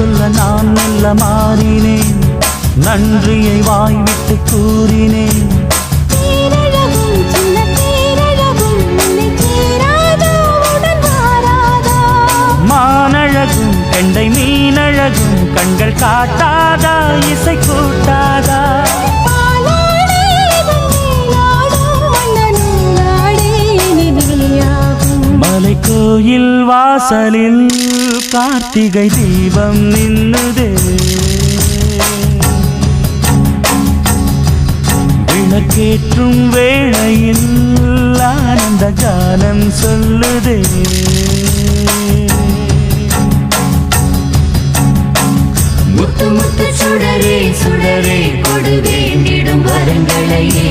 சொல்ல நான் மெல்ல மாறினேன், நன்றியை வாய்விட்டு கூறினேன். மானழகும் கெண்டை மீனழகும் கண்கள் காட்டாதா, இசை கூட்டாதா? மலை கோயில் வாசலில் கார்த்திகை தீபம் நின்னுதே, விளக்கேற்றும் வேளையில் ஆனந்த கானம் சொல்லுதே. முத்து முத்து சுடரே சுடரே கொடு வேண்டிடும் வரங்களையே